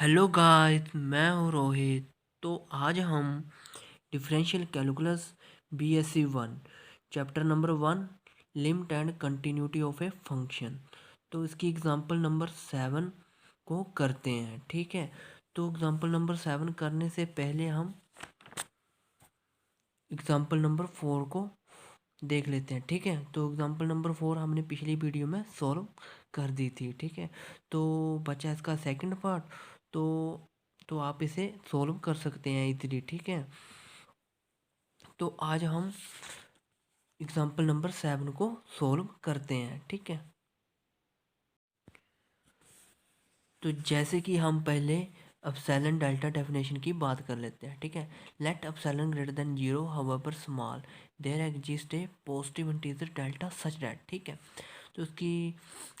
Hello guys, मैं हूँ रोहित। तो आज हम differential calculus BSc one chapter number one limit and continuity of a function, तो इसकी एग्जांपल नंबर 7 को करते हैं। ठीक है, तो एग्जांपल नंबर 7 करने से पहले हम एग्जांपल नंबर 4 को देख लेते हैं। ठीक है, तो एग्जांपल नंबर 4 हमने पिछली वीडियो में सॉल्व कर दी थी। ठीक है, तो बचा इसका सेकंड पार्ट। तो आप इसे सॉल्व कर सकते हैं इजीली। ठीक है, तो आज हम एग्जांपल नंबर 7 को सॉल्व करते हैं। ठीक है, तो जैसे कि हम पहले अपसाइलन डेल्टा डेफिनेशन की बात कर लेते हैं। ठीक है, let epsilon greater than zero however small there exist a positive integer delta such that. ठीक है, तो उसकी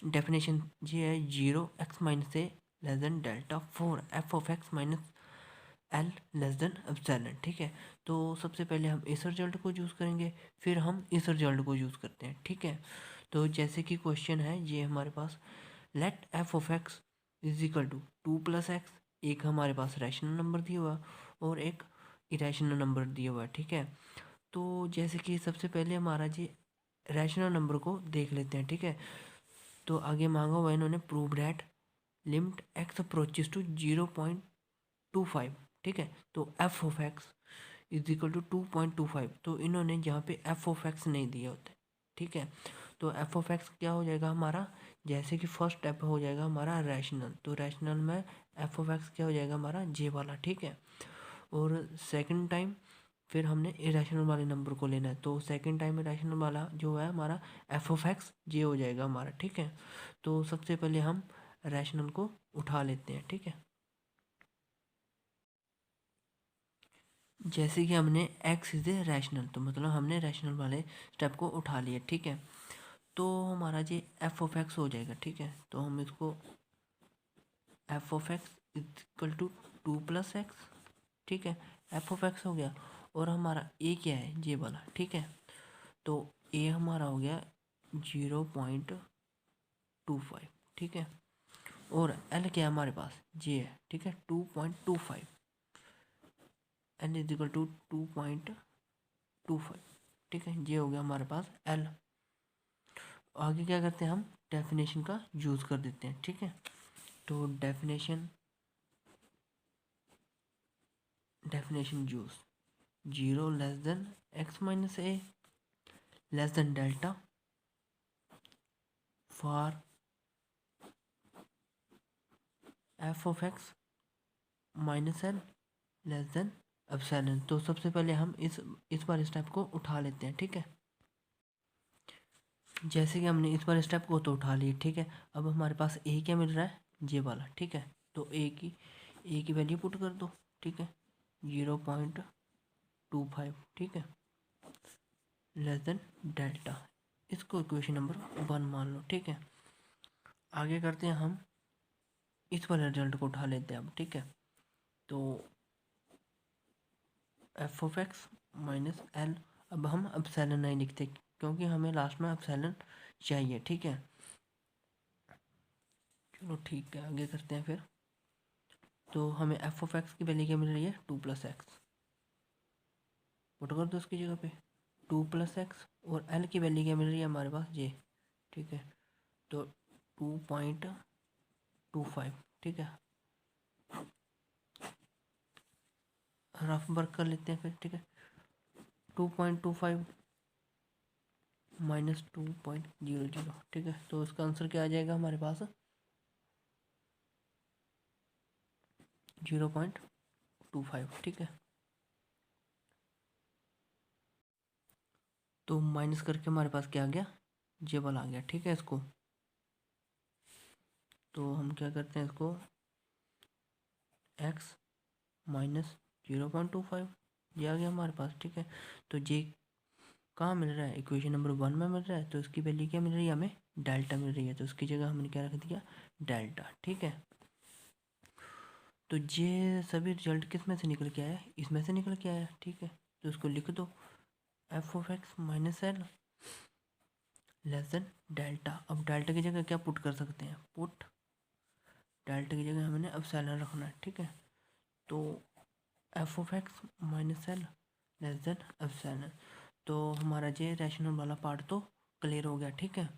डेफिनेशन ये है, zero X minus A less than delta for F of X minus L less than epsilon. ठीक है, तो सबसे पहले हम इस रिजल्ट को यूज़ करेंगे, फिर हम इस रिजल्ट को यूज़ करते हैं। ठीक है, तो जैसे कि क्वेश्चन है ये हमारे पास, let f of x is equal to two plus x. एक हमारे पास रैशनल नंबर दिया हुआ और एक इरेशनल नंबर दिया हुआ है। ठीक है, तो जैसे कि सबसे पहले हमारा जी रैशनल नंबर को देख लेते हैं। ठीक है, तो आगे मांगा हुआ इन्होंने, prove that limit X approaches to 0.25। ठीक है, तो F of x is equal to 2.25, तो इन्होंने यहाँ पे एफ ऑफ एक्स नहीं दिए होते। ठीक है, तो एफ ऑफ एक्स क्या हो जाएगा हमारा, जैसे कि फर्स्ट स्टेप हो जाएगा हमारा रैशनल, तो रैशनल में एफ ऑफ एक्स क्या हो जाएगा हमारा जे वाला। ठीक है, और सेकंड टाइम फिर हमने इरेशनल वाले नंबर को लेना है, तो सेकंड टाइम इरेशनल वाला जो है हमारा एफ ऑफ एक्स जे हो जाएगा हमारा। ठीक है, तो सबसे पहले हम रैशनल को उठा लेते हैं। ठीक है, जैसे कि हमने एक्स इज ए रैशनल, तो मतलब हमने रैशनल वाले स्टेप को उठा लिया। ठीक है, तो हमारा ये एफ ऑफ एक्स हो जाएगा। ठीक है, तो हम इसको F of x is equal to two plus X. ठीक है, एफ ऑफ एक्स हो गया, और हमारा ए क्या है ये वाला। ठीक है, तो ए हमारा हो गया 0.25। ठीक है, और एल क्या है हमारे पास, जे है। ठीक है, 2.25, एल इज इक्वल टू 2.25। ठीक है, ये हो गया हमारे पास एल। आगे क्या करते हैं, हम डेफिनेशन का यूज़ कर देते हैं। ठीक है, तो definition use, zero less than x minus A less than delta for F of X minus L less than epsilon. तो सबसे पहले हम इस बार स्टेप को उठा लेते हैं। ठीक है, जैसे कि हमने इस बार स्टेप को तो उठा लिए। ठीक है, अब हमारे पास ए क्या मिल रहा है, जे वाला। ठीक है, तो ए की वैल्यू पुट कर दो। ठीक है, 0.25। ठीक है, लेस देन डेल्टा, इसको इक्वेशन नंबर 1 मान लो। ठीक है, आगे करते हैं हम इस वाले रिजल्ट को उठा लेते हैं अब। ठीक है, तो F of X minus L, अब हम एप्सिलॉन नहीं लिखते क्योंकि हमें लास्ट में एप्सिलॉन चाहिए। ठीक है, चलो ठीक है, आगे करते हैं फिर। तो हमें एफ ऑफ एक्स की वैल्यू क्या मिल रही है, टू प्लस एक्स, पुट कर दो उसकी जगह पे टू प्लस एक्स, और एल की वैल्यू क्या मिल रही है हमारे पास ये। ठीक है, तो 2.25। ठीक है, रफ वर्क कर लेते हैं फिर। ठीक है, 2.25 माइनस 2.00। ठीक है, तो इसका आंसर क्या आ जाएगा हमारे पास, 0.25। ठीक है, तो माइनस करके हमारे पास क्या आ गया, जेबल आ गया। ठीक है, इसको तो हम क्या करते हैं, इसको एक्स माइनस 0.25 ये आ गया हमारे पास। ठीक है, तो जे कहाँ मिल रहा है, इक्वेशन नंबर 1 में मिल रहा है, तो इसकी वैल्यू क्या मिल रही है, हमें डेल्टा मिल रही है, तो उसकी जगह हमने क्या रख दिया, डेल्टा। ठीक है, तो ये सभी रिजल्ट किस में से निकल के आया, इसमें से निकल के आया। ठीक है, तो इसको लिख दो, F of X minus L less than delta. अब डेल्टा की जगह क्या पुट कर सकते हैं, पुट डेल्टा की जगह हमने एप्सिलॉन रखना है, ठीक है। तो F of X minus L less than epsilon. तो हमारा ये रैशनल वाला पार्ट तो क्लियर हो गया, ठीक है।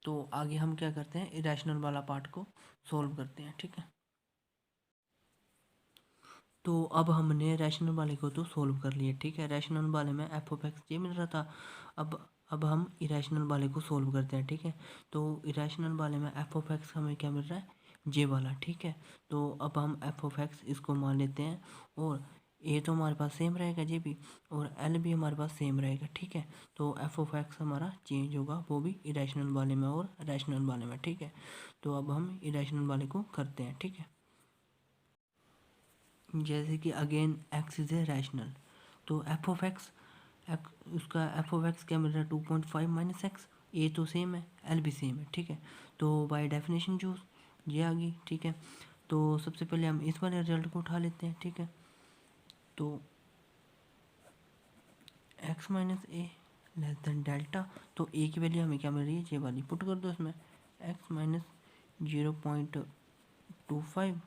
तो आगे हम क्या करते हैं, इरेशनल वाला पार्ट को सोल्व करते हैं, ठीक है। तो अब हमने रैशनल वाले को तो सोल्व कर लिया, ठीक है। रैशनल वाले में एफ ऑफ एक्स ये मिल रहा था। अब हम इरेशनल वाले को सोल्व करते हैं, ठीक है। तो इरेशनल वाले में एफ ऑफ एक्स हमें क्या मिल रहा है, जे वाला, ठीक है। तो अब हम एफ ऑफ एक्स इसको मान लेते हैं, और ए तो हमारे पास सेम रहेगा जे भी, और एल भी हमारे पास सेम रहेगा, ठीक है। तो एफ ऑफ एक्स हमारा चेंज होगा, वो भी इरेशनल वाले में और रैशनल वाले में, ठीक है। तो अब हम इरेशनल वाले को करते हैं, ठीक है। जैसे कि again x is a rational, तो एफ ऑफ एक्स, उसका एफ ऑफ एक्स क्या मिल रहा है, 2.5 माइनस एक्स। ए तो सेम है, एल भी सेम है, ठीक है। तो बाय डेफिनेशन चूज ये आ गई, ठीक है। तो सबसे पहले हम इस वाले रिजल्ट को उठा लेते हैं, ठीक है। तो x minus A less than delta, तो ए की वैल्यू हमें क्या मिल रही है, ये वाली पुट कर दो इसमें, x minus 0.25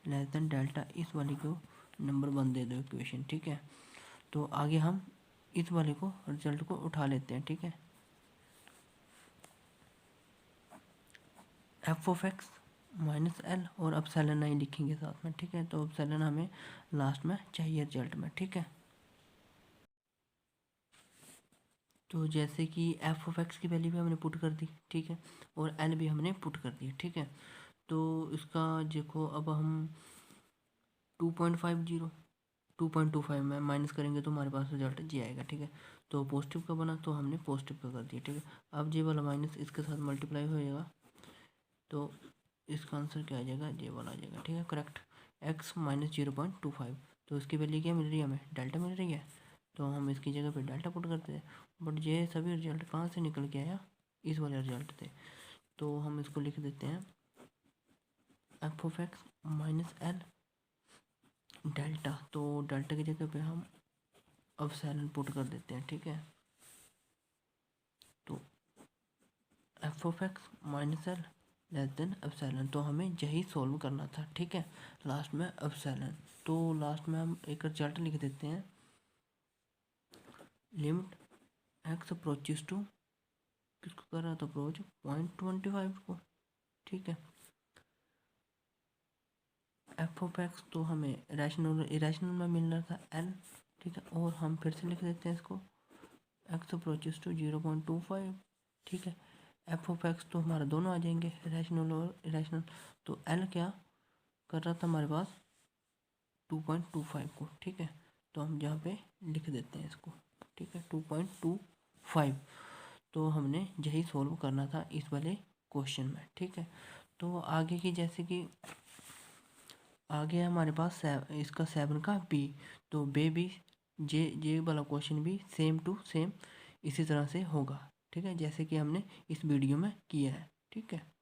less than delta, इस वाली को नंबर 1 दे दो इक्वेशन, ठीक है। तो आगे हम इस वाले को रिजल्ट को उठा लेते हैं, ठीक है। F of X minus L और एप्सिलॉन आई लिखेंगे साथ में, ठीक है। तो एप्सिलॉन हमें लास्ट में चाहिए रिजल्ट में, ठीक है। तो जैसे कि एफ ऑफ एक्स की वैल्यू भी हमने पुट कर दी, ठीक है, और एल भी हमने पुट कर दी, ठीक है। तो इसका देखो, अब हम 2.50 2.25 में माइनस करेंगे तो हमारे पास रिजल्ट जी आएगा, ठीक है। तो पॉजिटिव का बना तो हमने पॉजिटिव का कर दिया, ठीक है। अब जे वाला माइनस इसके साथ मल्टीप्लाई हो जाएगा, तो इसका आंसर क्या आ जाएगा, जे वाला आ जाएगा, ठीक है, करेक्ट। एक्स माइनस 0.25, तो इसकी वैल्यू क्या मिल रही है, हमें डेल्टा मिल रही है। तो हम इसकी जगह पे डेल्टा पुट करते हैं, बट ये सभी रिजल्ट कहाँ से निकल के आया, इस वाले रिजल्ट से। तो हम इसको लिख देते हैं F of X minus L delta, तो डेल्टा की जगह पे हम एप्सिलॉन पुट कर देते हैं, ठीक है। तो F of X minus L less than epsilon, तो हमें यही सॉल्व करना था, ठीक है। लास्ट में एप्सिलॉन, तो लास्ट में हम एक रिजल्ट लिख देते हैं, लिमिट एक्स अप्रोचेस टू, किसको कर रहा था अप्रोच, 0.25 को, ठीक है। एफ ऑफ एक्स तो हमें रैशनल इरेशनल में मिल रहा था एल, ठीक है, और हम फिर से लिख देते हैं इसको, एक्स अप्रोचेस टू 0.25, ठीक है। एफ ऑफ एक्स तो हमारा दोनों आ जाएंगे, रैशनल और इरेशनल। तो एल क्या कर रहा था हमारे पास, 2.25 को, ठीक है। तो हम यहाँ पे लिख देते हैं इसको, ठीक है, 2.25। तो हमने यही सॉल्व करना था इस वाले क्वेश्चन में, ठीक है। तो आगे की, जैसे कि आगे हमारे पास इसका 7 का बी, तो बे भी जे वाला क्वेश्चन भी सेम टू सेम इसी तरह से होगा, ठीक है, जैसे कि हमने इस वीडियो में किया है, ठीक है।